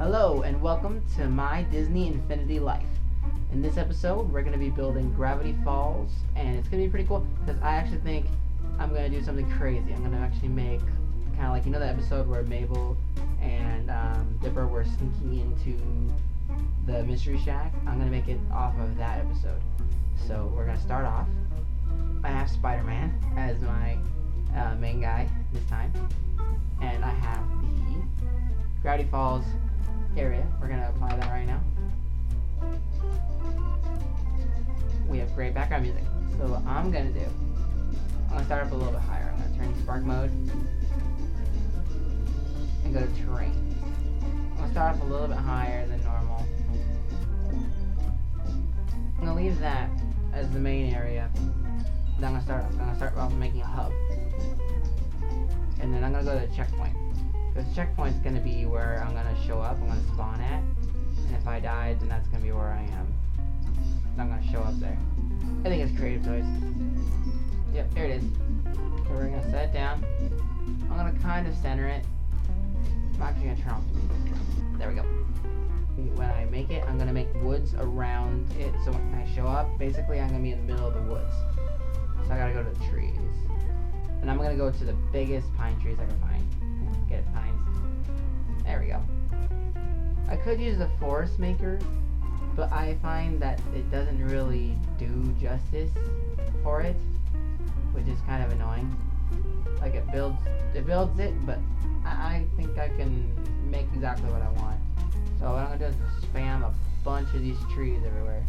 Hello and welcome to my Disney Infinity Life. In this episode, we're going to be building Gravity Falls, and it's going to be pretty cool because I actually think I'm going to do something crazy. I'm going to actually make kind of like, you know, the episode where Mabel and Dipper were sneaking into the Mystery Shack. I'm going to make it off of that episode. So we're going to start off. I have Spider-Man as my main guy this time, and I have the Gravity Falls area. We're going to apply that right now. We have great background music. So what I'm going to do, I'm going to start up a little bit higher. I'm going to turn spark mode and go to terrain. I'm going to start up a little bit higher than normal. I'm going to leave that as the main area. Then I'm going to start off making a hub. And then I'm going to go to the checkpoint. Because the checkpoint's going to be where I'm going to show up, I'm going to spawn at. And if I die, then that's going to be where I am. I'm going to show up there. I think it's creative choice. Yep, there it is. So we're going to set it down. I'm going to kind of center it. I'm actually going to turn off the music. There we go. When I make it, I'm going to make woods around it. So when I show up, basically I'm going to be in the middle of the woods. So I got to go to the trees. And I'm going to go to the biggest pine trees I can find. Get it, pines. There we go. I could use the forest maker, but I find that it doesn't really do justice for it, which is kind of annoying. Like it builds it, but I think I can make exactly what I want. So what I'm gonna do is spam a bunch of these trees everywhere.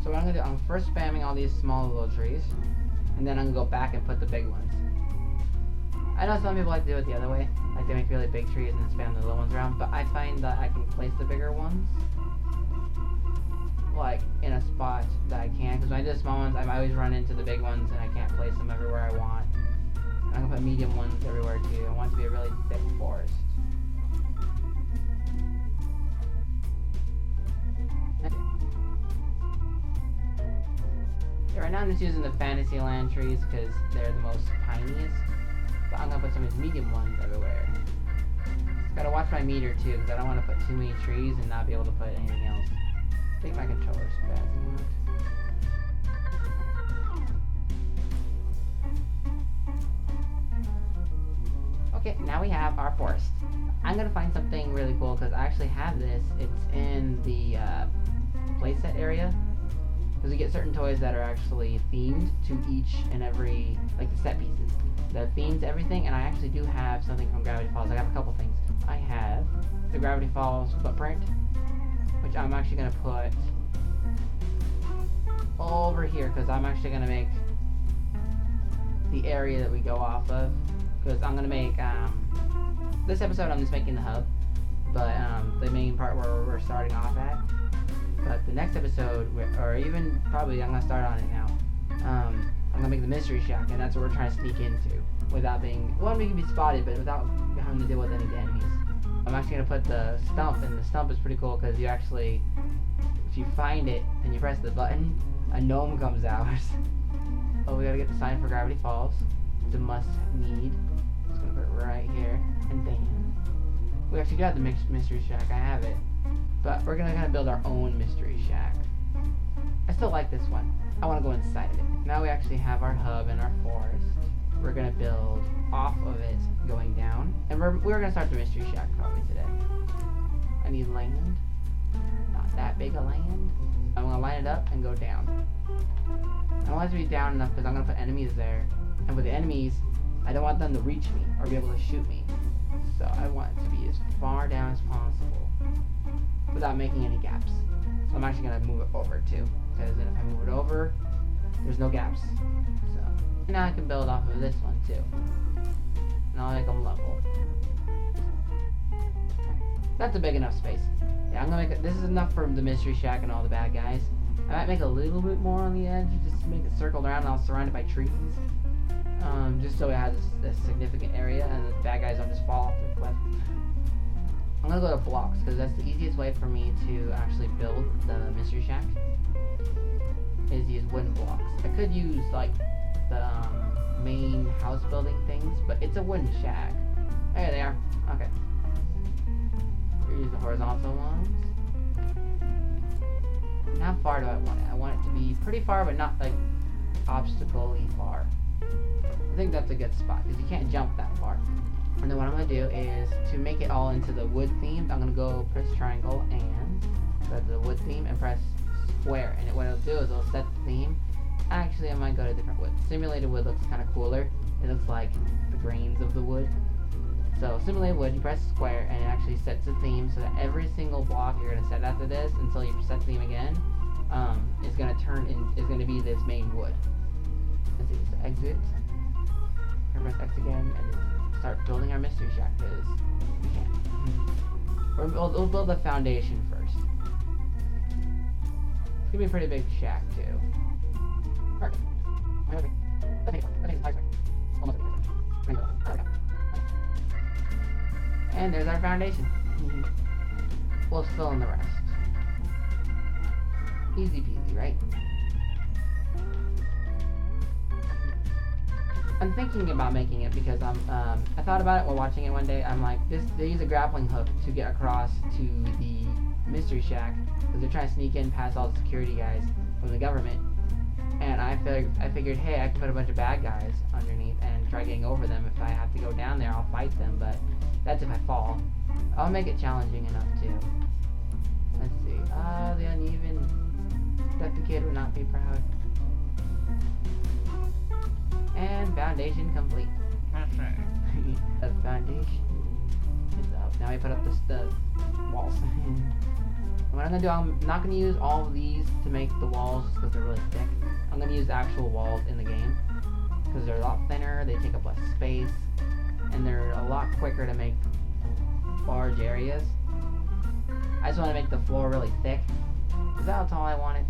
So what I'm gonna do, I'm first spamming all these small little trees, and then I'm gonna go back and put the big ones. I know some people like to do it the other way, like they make really big trees and then spam the little ones around, but I find that I can place the bigger ones like in a spot that I can, because when I do the small ones, I always run into the big ones and I can't place them everywhere I want. And I'm gonna put medium ones everywhere too. I want it to be a really thick forest. Yeah, right now I'm just using the Fantasyland trees because they're the most tiniest. But I'm gonna put some of these medium ones everywhere. Gotta watch my meter too, because I don't want to put too many trees and not be able to put anything else. I think my controller's spazzing out. Okay, now we have our forest. I'm gonna find something really cool because I actually have this. It's in the playset area. Because we get certain toys that are actually themed to each and every, like the set pieces. They're themed to everything, and I actually do have something from Gravity Falls. I have a couple things. I have the Gravity Falls footprint, which I'm actually going to put over here, because I'm actually going to make the area that we go off of. Because I'm going to make, this episode I'm just making the hub, but the main part where we're starting off at. But the next episode, or even probably I'm going to start on it now, I'm going to make the Mystery Shack, and that's what we're trying to sneak into without being, well, we can be spotted, but without having to deal with any enemies. I'm actually going to put the stump, and the stump is pretty cool because you actually, if you find it and you press the button, a gnome comes out. Oh, we got to get the sign for Gravity Falls. It's a must need. Just going to put it right here, and then we actually got the Mystery Shack. I have it. But we're going to kind of build our own Mystery Shack. I still like this one. I want to go inside of it. Now we actually have our hub and our forest. We're going to build off of it going down. And we're going to start the Mystery Shack probably today. I need land. Not that big a land. I'm going to line it up and go down. I want it to be down enough because I'm going to put enemies there. And with the enemies, I don't want them to reach me or be able to shoot me. So I want it to be as far down as possible without making any gaps. So I'm actually going to move it over too, because then if I move it over, there's no gaps. So now I can build off of this one too. And I'll make them level. That's a big enough space. Yeah, I'm going to make it, this is enough for the Mystery Shack and all the bad guys. I might make a little bit more on the edge, just to make it circled around, and I'll surround it by trees. Just so it has a significant area and the bad guys don't just fall off the cliff. I'm gonna go to blocks because that's the easiest way for me to actually build the Mystery Shack. Is use wooden blocks. I could use like the main house building things, but it's a wooden shack. There they are. Okay. horizontal ones. And how far do I want it? I want it to be pretty far, but not like obstacle-y far. I think that's a good spot because you can't jump that far. And then what I'm going to do is to make it all into the wood theme, I'm going to go press triangle and go to the wood theme and press square. And what it'll do is it'll set the theme. Actually, I might go to different wood. Simulated wood looks kind of cooler. It looks like the grains of the wood. So simulated wood, you press square and it actually sets the theme so that every single block you're going to set after this until you set the theme again is going to be this main wood. Let's see, so exit. Press X again and start building our mystery shack because we can. We'll build the foundation first. It's gonna be a pretty big shack too. Perfect. And there's our foundation. We'll fill in the rest. Easy peasy, right? I'm thinking about making it because I thought about it while watching it one day. I'm like, they use a grappling hook to get across to the mystery shack because they're trying to sneak in past all the security guys from the government. And I figured, hey, I can put a bunch of bad guys underneath and try getting over them. If I have to go down there, I'll fight them, but that's if I fall. I'll make it challenging enough too. Let's see. The uneven. That the kid would not be proud. And foundation complete. The foundation is up. Now we put up the walls. What I'm gonna do, I'm not gonna use all of these to make the walls because they're really thick. I'm gonna use the actual walls in the game because they're a lot thinner, they take up less space, and they're a lot quicker to make large areas. I just want to make the floor really thick. Is that how tall I want it?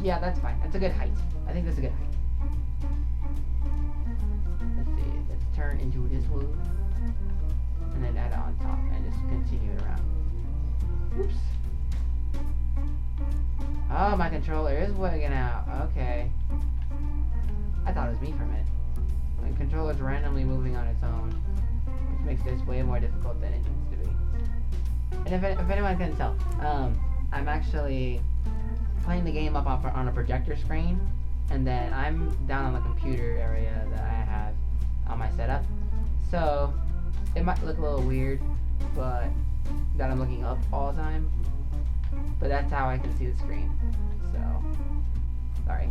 Yeah, that's fine. That's a good height. I think that's a good height. Let's see. Let's turn into this wood. And then add it on top and just continue it around. Oops. Oh, my controller is wigging out. Okay. I thought it was me for a minute. My controller's randomly moving on its own, which makes this way more difficult than it needs to be. And if anyone can tell, I'm actually playing the game up on a projector screen, and then I'm down on the computer area that I have on my setup. So it might look a little weird, but that I'm looking up all the time. But that's how I can see the screen. So sorry.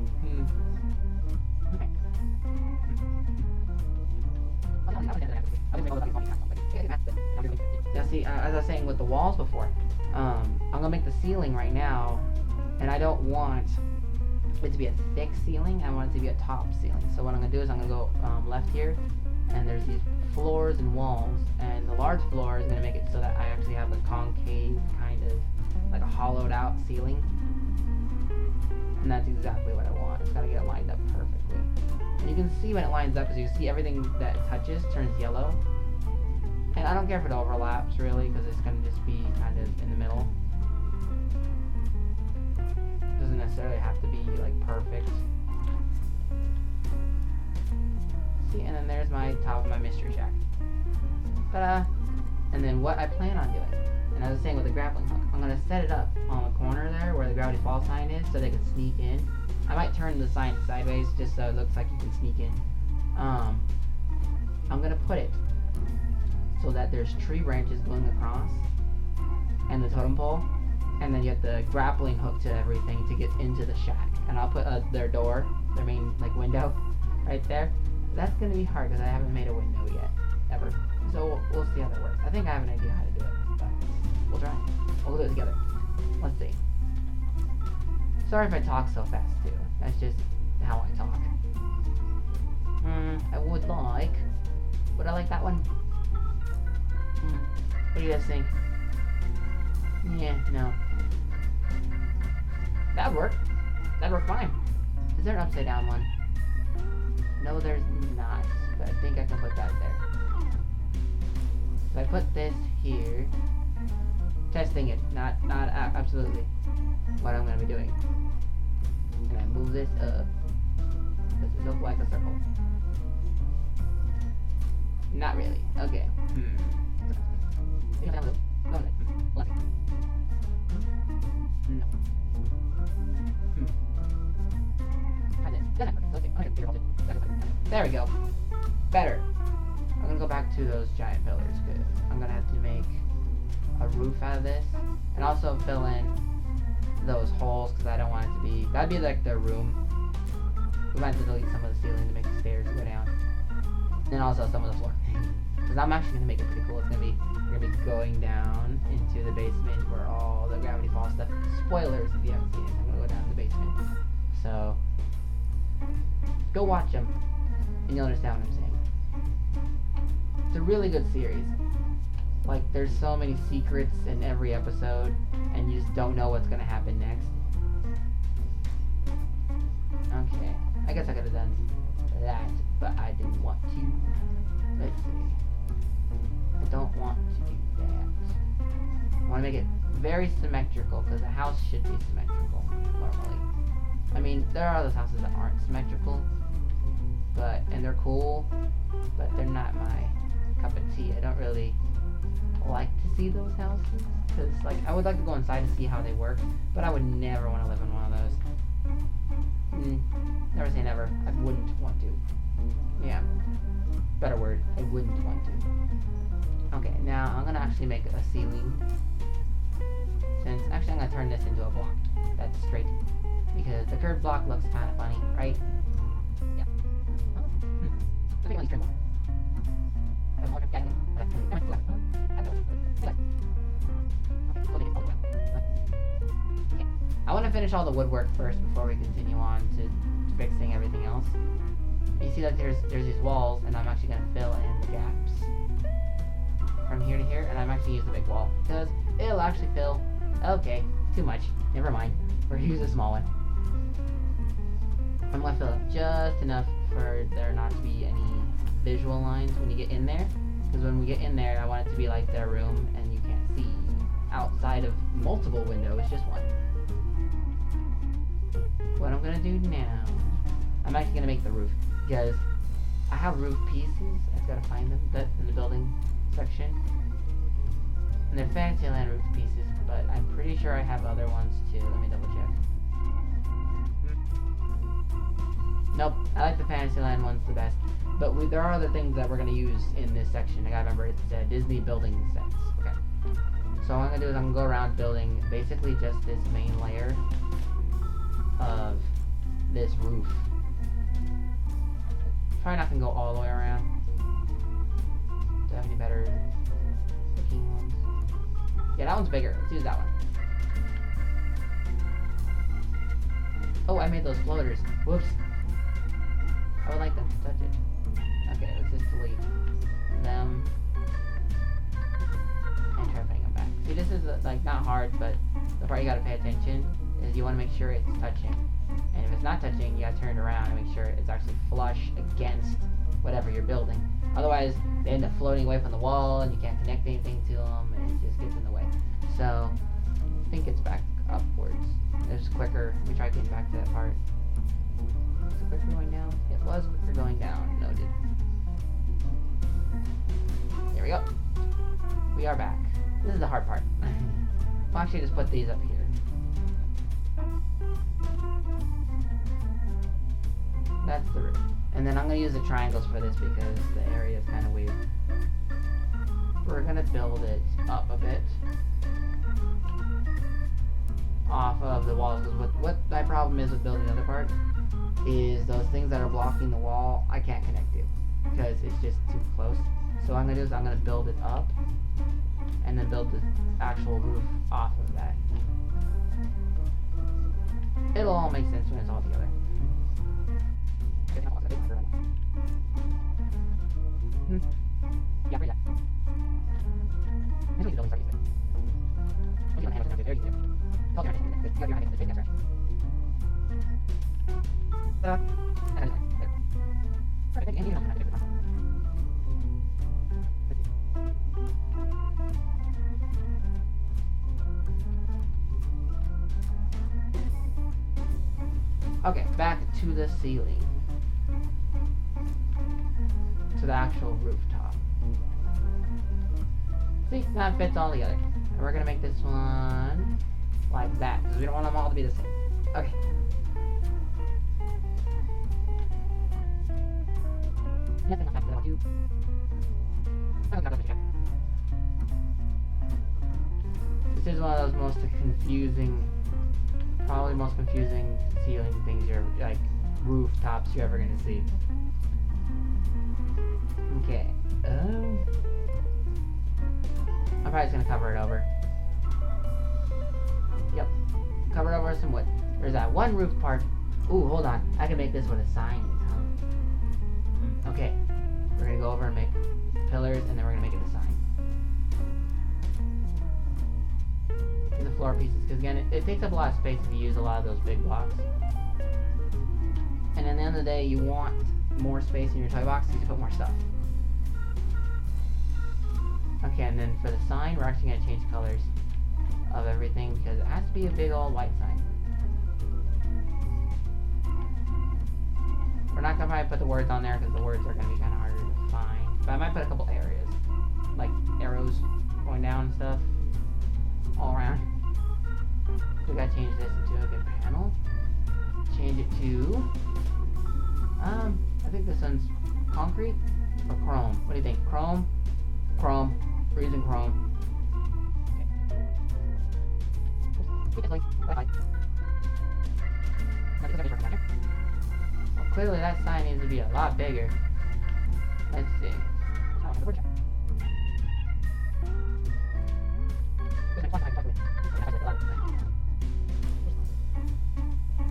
Now see, as I was saying with the walls before, I'm gonna make the ceiling right now, and I don't want it to be a thick ceiling. I want it to be a top ceiling. So what I'm gonna do is I'm gonna go left here, and there's these floors and walls, and the large floor is gonna make it so that I actually have a concave kind of like a hollowed out ceiling, and that's exactly what I want. It's gotta get lined up perfectly. And you can see when it lines up, because you see everything that it touches turns yellow. And I don't care if it overlaps really, because it's going to just be kind of in the middle. It doesn't necessarily have to be like perfect. See, and then there's my top of my mystery shack. Ta-da! And then what I plan on doing, and as I was saying with the grappling hook, I'm going to set it up on the corner there where the Gravity Falls sign is so they can sneak in. I might turn the sign sideways just so it looks like you can sneak in. I'm going to put it so that there's tree branches going across and the totem pole, and then you have the grappling hook to everything to get into the shack. And I'll put their door, their main like window right there. That's going to be hard because I haven't made a window yet, ever. So we'll see how that works. I think I have an idea how to do it, but we'll try. We'll do it together. Let's see. Sorry if I talk so fast too. That's just how I talk. Would I like that one? What do you guys think? Yeah, no. That'd work. That'd work fine. Is there an upside down one? No, there's not. But I think I can put that there. So I put this here. Testing it. Not absolutely what I'm going to be doing. And I move this up. Does it look like a circle? Not really. Okay. There we go. Better. I'm gonna go back to those giant pillars because I'm gonna have to make a roof out of this, and also fill in those holes because I don't want it to be. That'd be like the room. We might have to delete some of the ceiling to make the stairs go down, and also some of the floor. Because I'm actually gonna make it pretty cool. It's gonna be we're gonna be going down into the basement where all the Gravity Falls stuff. Spoilers if you haven't seen it. I'm gonna go down to the basement. So go watch them, and you'll understand what I'm saying. It's a really good series. Like, there's so many secrets in every episode, and you just don't know what's gonna happen next. Okay, I guess I could have done that, but I didn't want to. Let's see. I don't want to do that. I want to make it very symmetrical, because a house should be symmetrical, normally. I mean, there are those houses that aren't symmetrical, and they're cool, but they're not my cup of tea. I don't really like to see those houses, because like I would like to go inside and see how they work, but I would never want to live in one of those. Never say never. I wouldn't want to. Yeah, better word. I wouldn't want to. Okay, now I'm gonna actually make a ceiling. Actually I'm gonna turn this into a block that's straight, because the curved block looks kind of funny, right? Yeah. Let me only trim one. I want to finish all the woodwork first before we continue on to fixing everything else. And you see that there's these walls, and I'm actually going to fill in the gaps from here to here, and I'm actually use the big wall because it'll actually fill. Okay, too much. Never mind. We're gonna use a small one. I'm gonna fill up just enough for there not to be any visual lines when you get in there. Because when we get in there, I want it to be like their room, and you can't see outside of multiple windows, just one. What I'm gonna do now, I'm actually gonna make the roof, because I have roof pieces. I've got to find them. That's in the building section. And they're Fantasyland roof pieces, but I'm pretty sure I have other ones too. Let me double check. Nope, I like the Fantasyland ones the best. But there are other things that we're going to use in this section. I gotta remember it's Disney building sets. Okay. So what I'm going to do is I'm going to go around building basically just this main layer of this roof. Probably not going to go all the way around. Do I have any better looking ones? Yeah, that one's bigger. Let's use that one. Oh, I made those floaters. Whoops. I would like them to touch it. Okay, let's just delete them and try putting them back. See, this is like not hard, but the part you gotta pay attention is you want to make sure it's touching. And if it's not touching, you gotta turn it around and make sure it's actually flush against whatever you're building. Otherwise, they end up floating away from the wall, and you can't connect anything to them, and it just gets in the way. So, I think it's back upwards. It's quicker. We try getting back to that part. Was it quicker going down? It was quicker going down. Noted. There we go. We are back. This is the hard part. We'll actually just put these up here. That's the roof. And then I'm going to use the triangles for this because the area is kind of weird. We're going to build it up a bit off of the walls. Because what my problem is with building the other part is those things that are blocking the wall, I can't connect to because it's just too close. So what I'm going to do is I'm going to build it up and then build the actual roof off of that. It'll all make sense when it's all together. Yeah, bring that. That's what you're building, start using it. Once you don't have it, there you go. Tell your hand, you got your hand, there's right. And then there. Perfect, and you don't have to do it. Okay, back to the ceiling. To the actual rooftop. See, that fits all together. And we're gonna make this one like that, because we don't want them all to be the same. Okay. This is one of those most confusing, probably most confusing ceiling things you're, like, rooftops you're ever gonna see. Okay. I'm probably just gonna cover it over. Yep. Cover it over with some wood. There's that one roof part. Ooh, hold on. I can make this what a sign is, huh? Okay. We're gonna go over and make pillars, and then we're gonna make it a sign. The floor pieces, because again, it takes up a lot of space if you use a lot of those big blocks. And at the end of the day, you want more space in your toy box, so you can put more stuff. Okay, and then for the sign, we're actually going to change colors of everything because it has to be a big old white sign. We're not going to probably put the words on there because the words are going to be kind of harder to find. But I might put a couple areas, like arrows going down and stuff, all around. We got to change this into a good panel. Change it to, I think this one's concrete or chrome. What do you think? Chrome? Chrome. We're using chrome. Okay. Well, clearly that sign needs to be a lot bigger. Let's see.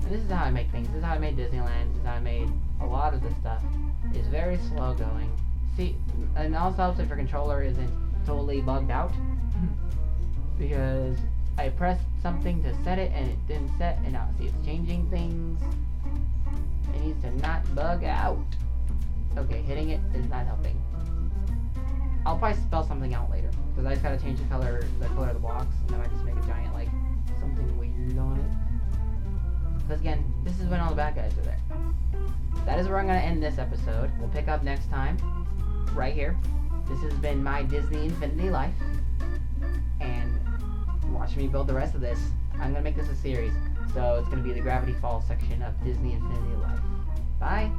And this is how I make things. This is how I made Disneyland. This is how I made a lot of this stuff. It's very slow going. See, and also helps if your controller isn't totally bugged out. Because I pressed something to set it and it didn't set, and now see it's changing things. It needs to not bug out. Okay, hitting it is not helping. I'll probably spell something out later, because I just gotta change the color of the box, and then I just make a giant, like, something weird on it. Because again, this is when all the bad guys are there. That is where I'm gonna end this episode. We'll pick up next time, right here. This has been my Disney Infinity Life, and watch me build the rest of this. I'm gonna make this a series, so it's gonna be the Gravity Falls section of Disney Infinity Life. Bye!